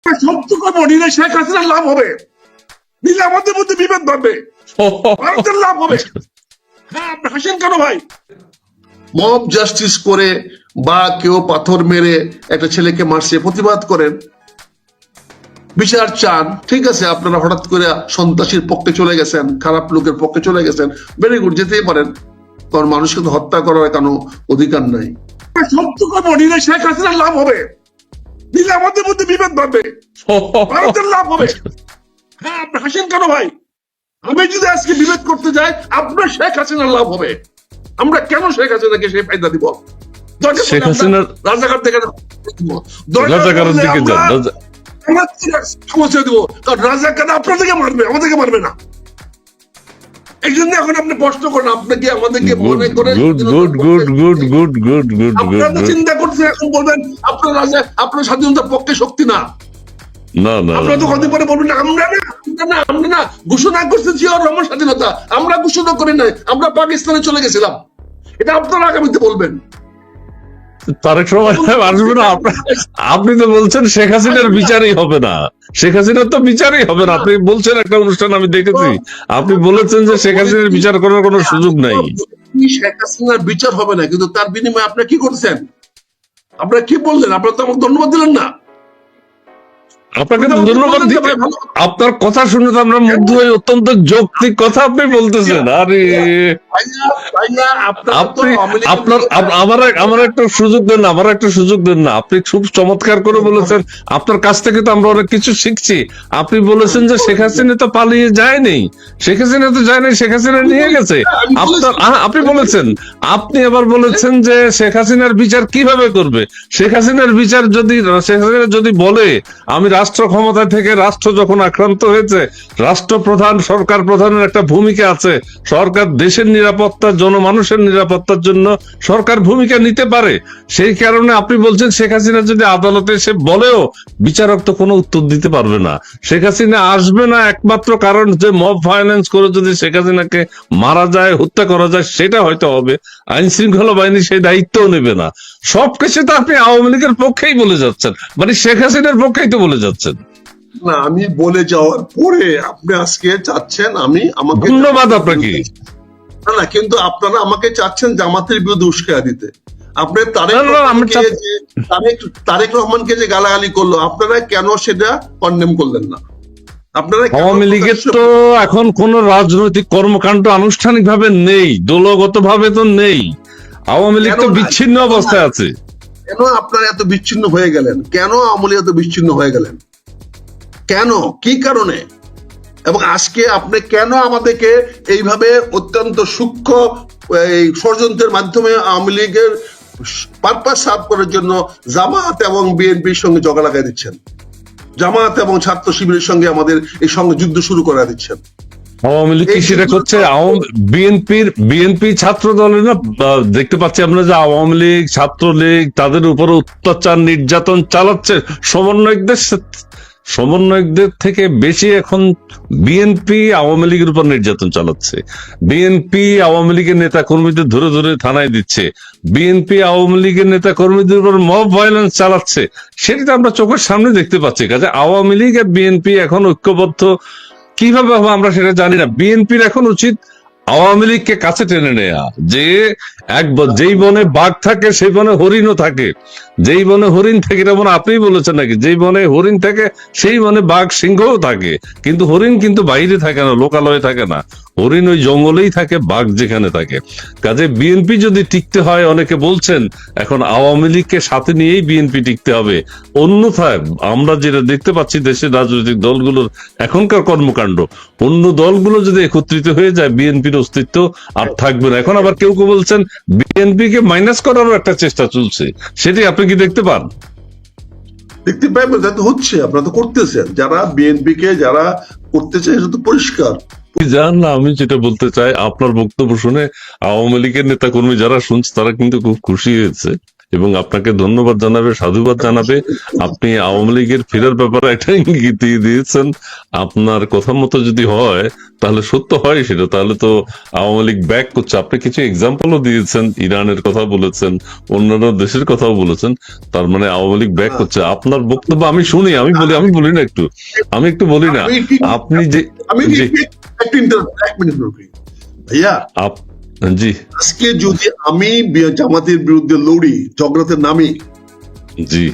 সবটুকু নিলে শেখ হাসিনার লাভ হবে, নিলে আমাদের মধ্যে বিভেদ বাড়বে, ভারতের লাভ হবে। হ্যাঁ, আপনি হাসেন কেন ভাই? মব জাস্টিস করে বা কেউ পাথর মেরে একটা ছেলেকে মারছে, প্রতিবাদ করেন, বিচার চান, ঠিক আছে। আপনারা হঠাৎ করে সন্ত্রাসীর পক্ষে চলে গেছেন, খারাপ লোকের পক্ষে চলে গেছেন, ভেরি গুড, যেতেই পারেন, কারণ মানুষকে তো হত্যা করার কোনো অধিকার নাই। সবটুকু নিলে শেখ হাসিনার লাভ হবে, নিলে আমাদের মধ্যে বিভেদ বাড়বে, ভারতের লাভ হবে। হ্যাঁ, আপনি হাসেন কেন ভাই? আমি যদি আজকে বিভেদ করতে যাই, আপনার শেখ হাসিনার লাভ হবে। আমরা কেন শেখ হাসিনাকে সেই ফায়দা দিব? শেখ হাসিনার রাজাঘাট থেকে রাজাকারের দিকে যান, সমস্যা দিব, কারণ রাজাকার আপনাদেরকে মারবে, আমাদেরকে মারবে না। এই জন্য এখন আপনি প্রশ্ন করেন, আপনাকে আমাদেরকে মনে করে আপনারা চিন্তা করছেন, এখন বলবেন আপনার রাজা, আপনার স্বাধীনতার পক্ষে শক্তি না। আপনারা তো কদিন পরে বলবেন আমরা না ঘোষণা করছে জিয়াউর রহমান স্বাধীনতা, আমরা ঘোষণা করি নাই, আমরা পাকিস্তানে চলে গেছিলাম। এটা আপনারা আগামীতে বলবেন। তারেক রহমান আসবে না। আপনি তো বলছেন শেখ হাসিনার বিচারই হবে না, শেখ হাসিনার তো বিচারই হবে না। আপনি বলছেন একটা অনুষ্ঠান আমি দেখেছি, আপনি বলেছেন যে শেখ হাসিনার বিচার করার কোনো সুযোগ নাই। শেখ হাসিনার বিচার হবে না, কিন্তু তার বিনিময়ে আপনারা কি করছেন? আপনারা কি বললেন? আপনারা তো আমাকে ধন্যবাদ দিলেন না। আপনাকে ধন্যবাদ দিই, আপনার কথা শুনে তো আমরা মুগ্ধ হয়ে, অত্যন্ত যৌক্তিক কথা আপনি বলতেছেন। আরে আপনি আমার একটা সুযোগ দেন না, আমার একটা সুযোগ দেন না। আপনি খুব চমৎকার করে বলেছেন, আপনার কাছ থেকে তো আমরা অনেক কিছু শিখছি। আপনি বলেছেন যে শেখ হাসিনা তো পালিয়ে যায়নি, শেখ হাসিনা তো যায়নি, শেখ হাসিনা নিয়ে গেছে। আপনি বলেছেন, আপনি আবার বলেছেন যে শেখ হাসিনার বিচার কিভাবে করবে। শেখ হাসিনার বিচার যদি শেখ হাসিনা যদি বলে আমি রাষ্ট্র ক্ষমতা থেকে, রাষ্ট্র যখন আক্রান্ত হয়েছে, রাষ্ট্রপ্রধান সরকার প্রধানের একটা ভূমিকা আছে, সরকার দেশের নিরাপত্তা, জনমানুষের নিরাপত্তার জন্য সরকার ভূমিকা নিতে পারে। সেই কারণে আপনি বলছেন শেখ হাসিনা যদি আদালতে এসে বলেও বিচারক তো কোনো উত্তর দিতে পারবে না, শেখ হাসিনা আসবে না, একমাত্র কারণ যে মব ভায়োলেন্স করে যদি শেখ হাসিনাকে মারা যায়, হত্যা করা যায়, সেটা হয়তো হবে। আইন শৃঙ্খলা বাহিনী সেই দায়িত্বও নেবে না। সবকিছু তো আপনি আওয়ামী লীগের পক্ষেই বলে যাচ্ছেন, মানে শেখ হাসিনার পক্ষেই তো বলে যাচ্ছেন। না, আমি বলে যাওয়ার পরে আপনি আজকে চাচ্ছেন আমাকে ধন্যবাদ আপনাকে। না, কিন্তু আপনারা আমাকে চাচ্ছেন জামাতের বিরুদ্ধে উস্কায়া দিতে। আপনি তারেক রহমানকে যে গালাগালি করলো, আপনারা কেন সেটা কন্ডেম করলেন না? আপনারা আওয়ামী লীগের তো এখন কোন রাজনৈতিক কর্মকাণ্ড আনুষ্ঠানিক ভাবে নেই, দলগত ভাবে তো নেই। আওয়ামী লীগ তো বিচ্ছিন্ন অবস্থায় আছে। কেন আপনারা এত বিচ্ছিন্ন হয়ে গেলেন? কেন আওয়ামী লীগ এত বিচ্ছিন্ন হয়ে গেলেন? কেন, কি কারণে? এবং আজকে আপনি কেন আমাদেরকে এইভাবে অত্যন্ত সূক্ষ্ম ষড়যন্ত্রের মাধ্যমে আওয়ামী লীগের পারপাস সার্ভ করার জন্য জামাত এবং বিএনপির সঙ্গে জগা লাগাই দিচ্ছেন? জামাত এবং ছাত্র শিবিরের সঙ্গে আমাদের এই সঙ্গে যুদ্ধ শুরু করে দিচ্ছেন। আওয়ামী লীগ কি সেটা করছে? বিএনপি ছাত্র দলের না, দেখতে পাচ্ছি আমরা যে আওয়ামী লীগ, ছাত্রলীগ তাদের উপর অত্যাচার নির্যাতন চালাচ্ছে। সমন্বয়কদের থেকে বেশি এখন বিএনপি আওয়ামী লীগের উপর নির্যাতন চালাচ্ছে। বিএনপি আওয়ামী লীগের নেতা কর্মীদের ধরে ধরে থানায় দিচ্ছে। বিএনপি আওয়ামী লীগের নেতা কর্মীদের উপর মব ভায়োলেন্স চালাচ্ছে। সেটা আমরা চোখের সামনে দেখতে পাচ্ছি। কাজে আওয়ামী লীগ আর বিএনপি এখন ঐক্যবদ্ধ কিভাবে হবে আমরা সেটা জানি না। বিএনপির এখন উচিত আওয়ামী লীগকে কাছে টেনে নেয়া, যে যেই বনে বাঘ থাকে সেই বনে হরিণও থাকে, যেই বনে হরিণ থাকে, যেমন আপনি বলেছেন নাকি, যেই বনে হরিণ থাকে সেই বনে বাঘ সিংহও থাকে, কিন্তু হরিণ কিন্তু বাইরে থাকে না, লোকালয়ে থাকে না, হরিণ ওই জঙ্গলেই থাকে, বাঘ যেখানে থাকে। কাজে বিএনপি যদি টিকতে হয়, অনেকে বলছেন এখন আওয়ামী লীগকে সাথে নিয়েই বিএনপি টিকতে হবে। অন্যথায় আমরা যেটা দেখতে পাচ্ছি দেশের রাজনৈতিক দলগুলোর এখনকার কর্মকাণ্ড, অন্য দলগুলো যদি একত্রিত হয়ে যায়, বিএনপির অস্তিত্ব আর থাকবে না। এখন আবার কেউ কেউ বলছেন বিএনপি কে মাইনাস করারও একটা চেষ্টা চলছে, সেটি আপনি কি দেখতে পান? দেখতে পাই, হচ্ছে, আপনারা তো করতেছেন। যারা বিএনপি কে যারা করতেছে এটা তো পরিষ্কার। জান না, আমি যেটা বলতে চাই, আপনার বক্তব্য শুনে আওয়ামী লীগের নেতা কর্মী যারা শুনছে তারা কিন্তু খুব খুশি হয়েছে। এবং আপনাকে ধন্যবাদ জানাবে, সাধুবাদ জানাবে। আপনি আওয়ামী লীগের ফেরার ব্যাপারে একটা ইঙ্গিত দিয়ে দিয়েছেন। আপনার কথা মতো যদি হয়, তাহলে সত্য হয় সেটা, তাহলে তো আওয়ামী লীগ ব্যাক করছে। আপনি কিছু এক্সাম্পলও দিয়েছেন, ইরানের কথা বলেছেন, অন্যান্য দেশের কথাও বলেছেন। তার মানে আওয়ামী লীগ ব্যাক করছে। আপনার বক্তব্য আমি শুনি, আমি বলি না একটু, আমি একটু বলি না। আপনি যে আমি জি এক মিনিট ভাইয়া, জি আজকে যদি আমি জামাতের বিরুদ্ধে লড়ি, ঝগড়াতে নামি, জি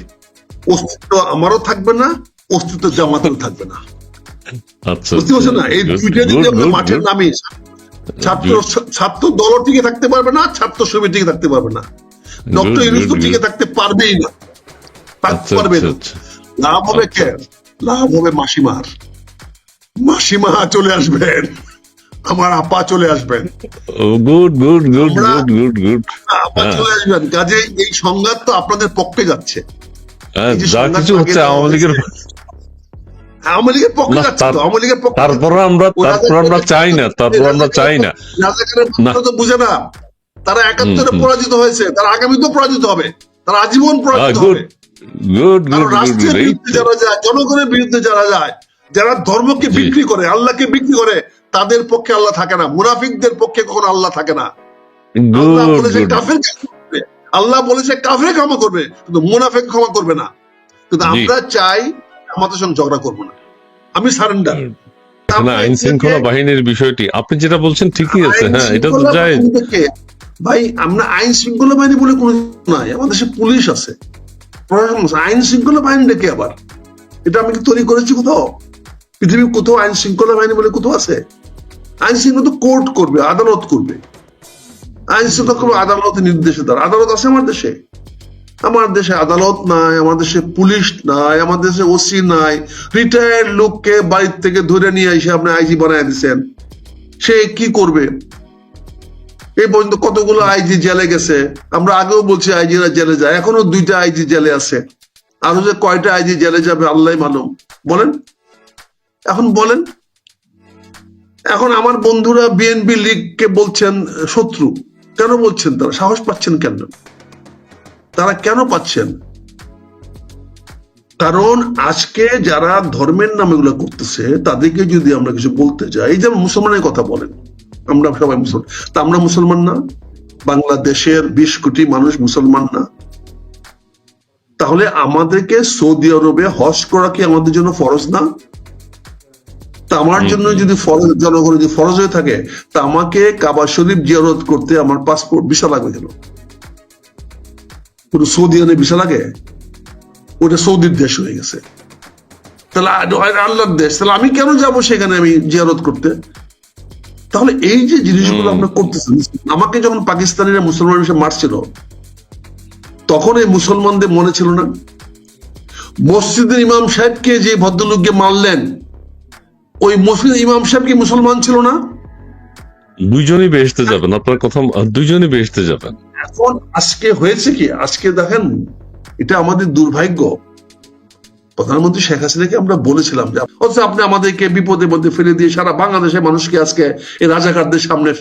অস্তিত্ব আমারও থাকবে না, অস্তিত্ব জামাতেরও থাকবে না। আচ্ছা, বুঝতে পারছেন না? এই দুইটা যদি আমরা মাঠে নামি, ছাত্র দল টিকে থাকতে পারবে না, ছাত্র সমিতি টিকে থাকতে পারবে না, ডক্টর ইউনূস তো টিকে থাকতে পারবেই না, থাকতে পারবে না। লাভ হবে কে? লাভ হবে মাসিমার। মাসিমা চলে আসবেন, আমার আপা চলে আসবেন, good good good good good good. আপা চলে আসবেন। কাজে এই সংঘাত তো আপনাদের পক্ষে যাচ্ছে। যা কিছু হচ্ছে আওয়ামী লীগের পক্ষে যাচ্ছে তো, আওয়ামী লীগের পক্ষে। তারপর আমরা চাই না, রাজাকারের তো বুঝে না, তারা 71-এ পরাজিত হয়েছে, তারা আগামীতেও পরাজিত হবে, তারা আজীবন পরাজিত হবে। কারণ রাষ্ট্রের বিরুদ্ধে যারা যায়, জনগণের বিরুদ্ধে যারা যায়, যারা ধর্মকে বিক্রি করে, আল্লাহকে বিক্রি করে, তাদের পক্ষে আল্লাহ থাকে না। মুনাফিকদের পক্ষে কখনো আল্লাহ থাকে না। আল্লাহ বলেছে কাফের করবে, আল্লাহ বলেছে কাফের ক্ষমা করবে, কিন্তু মুনাফিক ক্ষমা করবে না। কিন্তু আমরা চাই আমাদের সঙ্গে ঝগড়া করবো না, আমি সারেন্ডার। আইন শৃঙ্খলা বাহিনীর বিষয়টি আপনি যেটা বলছেন ঠিকই আছে, হ্যাঁ, এটা তো যায়। ভাই, আমরা আইন শৃঙ্খলা বাহিনী বলে কোনো নাই, আমাদের দেশে পুলিশ আছে, প্রশাসন আছে। আইন শৃঙ্খলা বাহিনী ডেকে আবার এটা আমি কি তৈরি করেছি কোথাও? পৃথিবীর কোথাও আইন শৃঙ্খলা বাহিনী বলে কোথাও আছে? আইন শৃঙ্খলা তো কোর্ট করবে, আদালত করবে। আইন শৃঙ্খলা করবে আদালতের নির্দেশে দ্বারা। আদালত আছে আমার দেশে? আমার দেশে আদালত নাই, আমার দেশে পুলিশ নাই, আমার দেশে ওসি নাই। রিটায়ার্ড লোককে বাড়ির থেকে ধরে নিয়ে এসে আপনি আইজি বানায় দিচ্ছেন, সে কি করবে? এই পর্যন্ত কতগুলো আইজি জেলে গেছে। আমরা আগেও বলছি আইজিরা জেলে যায়, এখনো 2টা আইজি জেলে আছে। আরো যে কয়টা আইজি জেলে যাবে আল্লাহ মালুম। বলেন, এখন বলেন। এখন আমার বন্ধুরা বিএনপি লীগকে বলছেন শত্রু। কেন বলছেন? তারা সাহস পাচ্ছেন কেন? তারা কেন পাচ্ছেন? কারণ আজকে যারা ধর্মের নামে এগুলো করতেছে, তাদেরকে যদি আমরা কিছু বলতে যাই, এই যে মুসলমানের কথা বলেন, আমরা সবাই মুসলমান, তা আমরা মুসলমান না? বাংলাদেশের 20 কোটি মানুষ মুসলমান না? তাহলে আমাদেরকে সৌদি আরবে হজ করা কি আমাদের জন্য ফরজ না? তা আমার জন্য যদি ফরজ, জনগণ যদি ফরজ হয়ে থাকে, তা আমাকে কাবা শরীফ জিয়ারত করতে আমার পাসপোর্ট ভিসা লাগবে কেন? পুরো সৌদি আরবে ভিসা লাগে? ওটা সৌদির দেশ হয়ে গেছে, তাহলে আল্লাহর দেশ, তাহলে আমি কেন যাব সেখানে আমি জিয়ারত করতে? তাহলে এই যে জিনিসগুলো আমরা করতেছি, আমাকে যখন পাকিস্তানিরা মুসলমান হিসেবে মারছিল, তখন এই মুসলমানদের মনে ছিল না? মসজিদের ইমাম সাহেবকে যে ভদ্রলোককে মারলেন, ওই মসজিদের ইমাম সাহেব কি মুসলমান ছিল না? দুইজনই বেহেশতে যাবেন, আপনার কথা, দুইজনই বেহেশতে যাবেন। এখন আজকে হয়েছে কি, আজকে দেখেন, এটা আমাদের দুর্ভাগ্য। প্রধানমন্ত্রী শেখ হাসিনাকে আমরা বলেছিলাম যে আপনি আমাদেরকে বিপদের মধ্যে ফেলে দিয়ে সারা বাংলাদেশের মানুষকে আজকে এই রাজাকারদের সামনে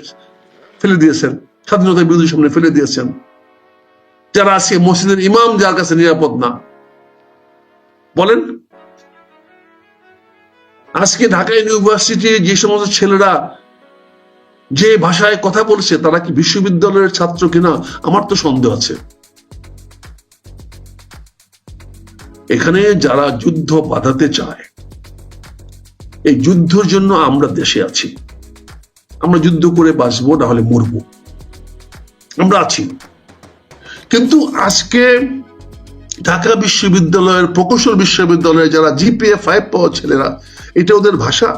ফেলে দিয়েছেন, স্বাধীনতার বিরোধীর সামনে ফেলে দিয়েছেন। যারা আজকে মসজিদের ইমাম যার কাছে নিরাপদ না, বলেন। আজকে ঢাকা ইউনিভার্সিটি যে সমস্ত ছেলেরা যে ভাষায় কথা বলছে, তারা কি বিশ্ববিদ্যালয়ের ছাত্র কিনা আমার তো সন্দেহ আছে। এখানে যারা যুদ্ধ বাঁধাতে চায়, এই যুদ্ধের জন্য আমরা দেশে আছি। আমরা যুদ্ধ করে বাঁচবো, না হলে মরবো, আমরা আছি। কিন্তু আজকে ঢাকা বিশ্ববিদ্যালয়ের, প্রকৌশল বিশ্ববিদ্যালয়ের যারা জিপিএ 5 পাওয়া ছেলেরা, এটা ওদের ভাষা?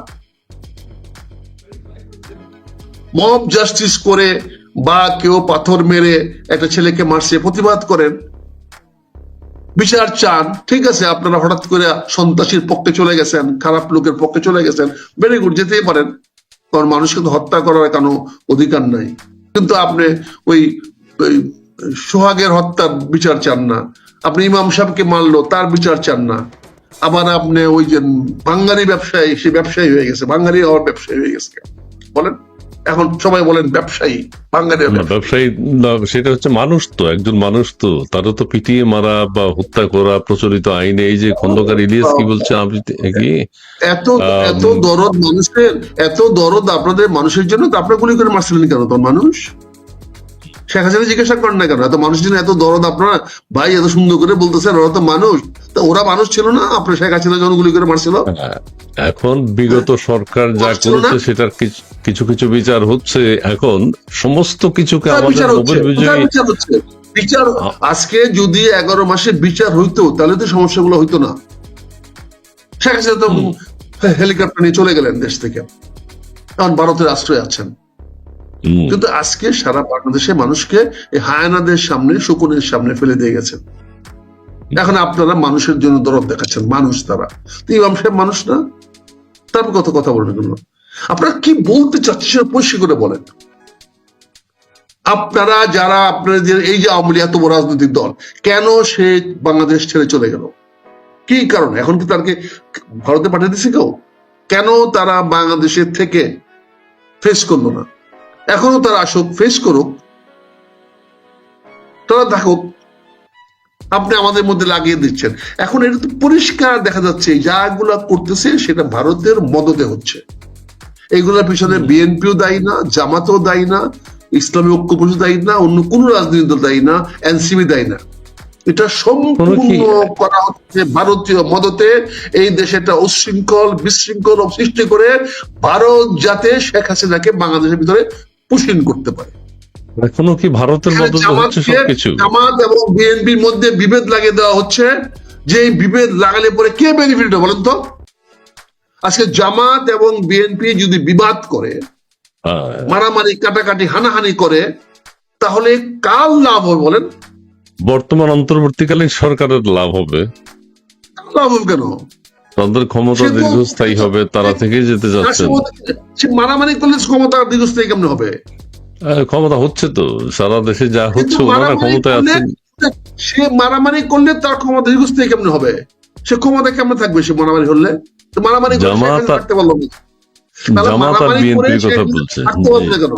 মব জাস্টিস করে বা কেউ পাথর মেরে একটা ছেলেকে মারছে, প্রতিবাদ করেন, বিচার চান, ঠিক আছে, আপনারা হঠাৎ করে সন্ত্রাসীর পক্ষে চলে গেছেন, খারাপ লোকের পক্ষে চলে গেছেন, ভেরি গুড, যেতেই পারেন, কারণ মানুষকে তো হত্যা করার কোনো অধিকার নাই। কিন্তু আপনি ওই সোহাগের হত্যার বিচার চান না, আপনি ইমাম সাহেবকে মারলো তার বিচার চান না, আবার আপনি ওই যে বাঙালি ব্যবসায়ী, সে ব্যবসায়ী হয়ে গেছে, বাঙালি হওয়ার ব্যবসায়ী হয়ে গেছে, বলেন। এখন সবাই বলেন ব্যবসায়ী, বাঙালি না, ব্যবসায়ী না, সেটা হচ্ছে মানুষ, তো একজন মানুষ, তো তারও তো পিটিয়ে মারা বা হত্যা করা প্রচলিত আইনে। এই যে খন্দকার ইলিয়াস কি বলছে, আমি কি এত এত দরদ মানুষের, এত দরদ আপনাদের মানুষের জন্য, তো আপনারা গুলি করে মারছিলেন কেন? তো মানুষ শেখ হাসিনা জিজ্ঞাসা করেন না কেন? এত মানুষের জন্য এত দরদ আপনারা, ভাই এত সুন্দর করে বলতেছেন ওরা তো মানুষ, তা ওরা মানুষ ছিল না? আপনার শেখ হাসিনা যখন গুলি করে মারছিল, এখন বিগত সরকার যা ছিল না? করেছে সেটার কিছু কিছু বিচার হচ্ছে। এখন সমস্ত কিছুকে কোথায় আমাদের বিচার হচ্ছে? নোবেল কোথায় বিজয়ী বিচার হচ্ছে? বিচার আজকে যদি 11 মাসে বিচার হইতো তাহলে তো সমস্যাগুলো হইতো না। শেখ হাসিনা তো হেলিকপ্টার নিয়ে চলে গেলেন দেশ থেকে, এখন ভারতের আশ্রয় আছেন। হুম, কিন্তু আজকে সারা বাংলাদেশের মানুষকে এই হায়ানাদের সামনে, শকুনের সামনে ফেলে দিয়ে গেছেন। এখন আপনারা মানুষের জন্য দরদ দেখাচ্ছেন, মানুষ তারা। তো ইমাম সাহেব মানুষ না? তারপর কত কথা বলবেন কেন? আপনারা কি বলতে চাচ্ছেন সেটা পরিষ্কার করে বলেন। আপনারা যারা আপনাদের এই যে আওয়ামী লীগ এত বড় রাজনৈতিক দল, কেন সে বাংলাদেশ ছেড়ে চলে গেল? কি কারণ? এখন কি তাকে ভারতে পাঠিয়ে দিছে কেউ? কেন তারা বাংলাদেশের থেকে ফেস করলো না? এখনো তারা আসুক, ফেস করুক, তারা থাকুক। আপনি আমাদের মধ্যে লাগিয়ে দিচ্ছেন। এখন এটা তো পরিষ্কার দেখা যাচ্ছে যাগুলা করতেছে সেটা ভারতের মদতে হচ্ছে। এইগুলোর পিছনে বিএনপিও দায়ী না, জামাতও দায়ী না, ইসলামী ঐক্য পরিষদ দায়ী না, অন্য কোন রাজনৈতিক দল দায়ী না, এনসিপি দায়ী না। এটা সম্পূর্ণ করা হচ্ছে ভারতীয় মদতে। এই দেশে একটা উচ্ছৃঙ্খল বিশৃঙ্খল সৃষ্টি করে ভারত যাতে শেখ হাসিনাকে বাংলাদেশের ভিতরে পুষিন করতে পারে। এখনো কি ভারতের মদত হচ্ছে সবকিছু? জামাত এবং বিএনপির মধ্যে বিভেদ লাগিয়ে দেওয়া হচ্ছে, যে এই বিভেদ লাগালে পরে কে বেনিফিট হবে বলেন তো? আজকে জামাত এবং বিএনপি যদি বিবাদ করে, মারামারি কাটাকাটি হানাহানি করে, তাহলে কার লাভ হবে বলেন? বর্তমান অন্তর্বর্তীকালীন সরকারের লাভ হবে। লাভ হবে কেন? তাদের ক্ষমতা দীর্ঘস্থায়ী হবে, তারা থেকেই যেতে যাচ্ছেন। সে মারামারি করলে ক্ষমতা দীর্ঘস্থায়ী কেমন হবে? ক্ষমতা হচ্ছে তো সারা দেশে যা হচ্ছে, ওনারা ক্ষমতায় আছেন। সে মারামারি করলে তার ক্ষমতা দীর্ঘস্থায়ী কেমন হবে? সে ক্ষমতা কেমন থাকবে সে মারামারি করলে? তো মারামারি থাকতে পারলো না। জামাত আর বিএনপির কথা বলছে। কেন?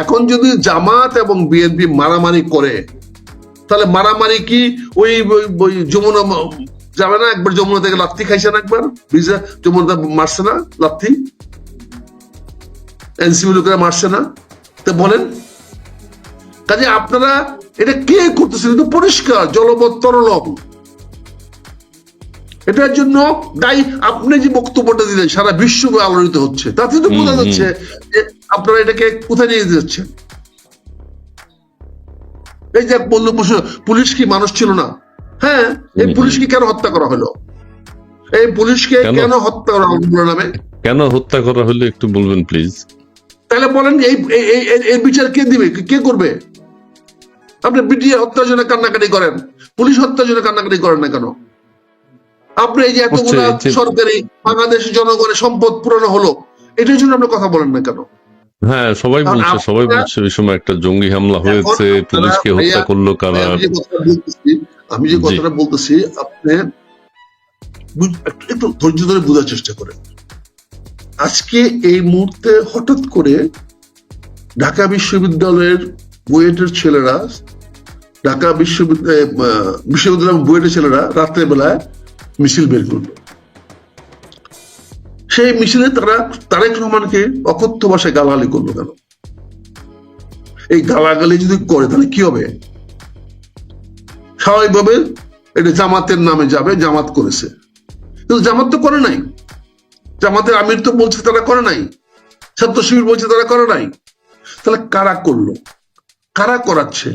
এখন যদি জামাত এবং বিএনপি মারামারি করে, তাহলে মারামারি কি ওই যমুনা যাবে না? একবার যমুনা থেকে লাত্তি খাইছে না, একবার যমুনা মারছে না লাত্তি, এনসিপি লোকেরা মারছে না? তো বলেন, কাজে আপনারা এটা কে করতেছেন? কিন্তু পরিষ্কার জলবৎ তরলম। এটার জন্য দায়ী আপনি যে বক্তব্যটা দিলেন সারা বিশ্ব আলোড়িত হচ্ছে, তাতে তো বোঝা যাচ্ছে যে আপনারা এটাকে কোথায় নিয়ে যেতে যাচ্ছেন। এই যে বললো পুলিশ কি মানুষ ছিল না? হ্যাঁ, এই পুলিশকে কেন হত্যা করা হলো? এই পুলিশকে কেন হত্যা করা হলো নামে? কেন হত্যা করা হলো একটু বলবেন প্লিজ? তাহলে বলেন এই বিচার কে দিবে, কে করবে? আপনি বিটিএ হত্যার জন্য কান্নাকাটি করেন, পুলিশ হত্যার জন্য কান্নাকাটি করেন না কেন? আপনি এই যে এতগুলা সরকারি বাংলাদেশের জনগণের সম্পদ পুরানো হলো, এটার জন্য আপনি কথা বলেন না কেন? হ্যাঁ, সবাই বলছে ওই সময় একটা জঙ্গি হামলা হয়েছে, পুলিশকে হত্যা করলো কারা। আমি যে কথাটা বলতেছি আপনি একটু ধৈর্য ধরে বোঝার চেষ্টা করেন। আজকে এই মুহূর্তে হঠাৎ করে ঢাকা বিশ্ববিদ্যালয়ের বুয়েটের ছেলেরা, ঢাকা বিশ্ববিদ্যালয় বুয়েটের ছেলেরা রাত্রে বেলায় মিছিল বের করলো। সেই মিছিলে তারা তারেক রহমানকে অকথ্য ভাষায় গালাগালি করলো কেন? এই গালাগালি যদি করে তাহলে কি হবে? স্বাভাবিকভাবে এটা জামাতের নামে যাবে, জামাত করেছে। কিন্তু জামাত তো করে নাই, জামাতের আমির তো বলছে তারা করে নাই, ছাত্র শিবির বলছে তারা করে নাই। তাহলে কারা করলো? কারা করাচ্ছে?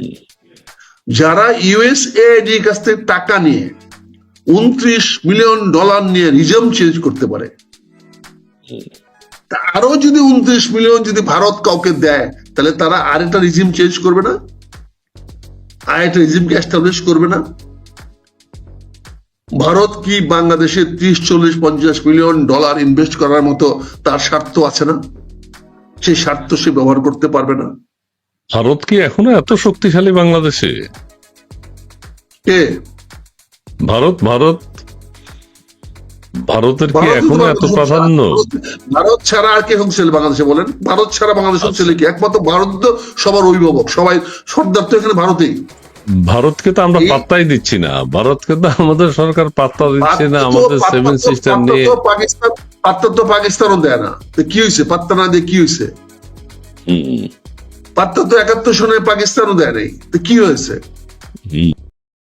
যারা ইউএসএআইডি কাছ থেকে টাকা নিয়ে $29 মিলিয়ন নিয়ে রিজম চেঞ্জ করতে পারে, আরো যদি 29 মিলিয়ন যদি ভারত কাউকে দেয়, তাহলে তারা আরেকটা রিজিম চেঞ্জ করবে না? আরেকটা রিজিমকে এস্টাবলিশ করবে না? ভারত কি বাংলাদেশে 30, 40, $50 মিলিয়ন ইনভেস্ট করার মতো তার স্বার্থ আছে না? সেই স্বার্থ সে ব্যবহার করতে পারবে না? ভারত কি এখনো এত শক্তিশালী বাংলাদেশে? কে? ভারত ভারতের কি ভারতই তো এখনো এত বাংলাদেশ প্রাধান্য? ভারত ছাড়া আর কে হুঁশিয়ারি বাংলাদেশে বলেন? ভারত ছাড়া বাংলাদেশ হুঁশিয়ারি কি? একমাত্র ভারত তো সবার অভিভাবক, সবাই সর্দার তো এখানে ভারতেই। ভারতকে তো আমরা এই- পাত্তাই দিচ্ছি না, ভারতকে তো আমাদের সরকার পাত্তা দিচ্ছে না, পাত্তা তো- আমাদের পাত্তা সেভেন তো- সিস্টার পাত্তা নিয়ে। তো পাকিস্তানও দেয় না। তো কি হয়েছে? পাত্তা না দিয়ে কি হয়েছে? হুম, পাত্তা তো 71 সনে পাকিস্তানও দেয় নাই। তো কি হয়েছে? হুম।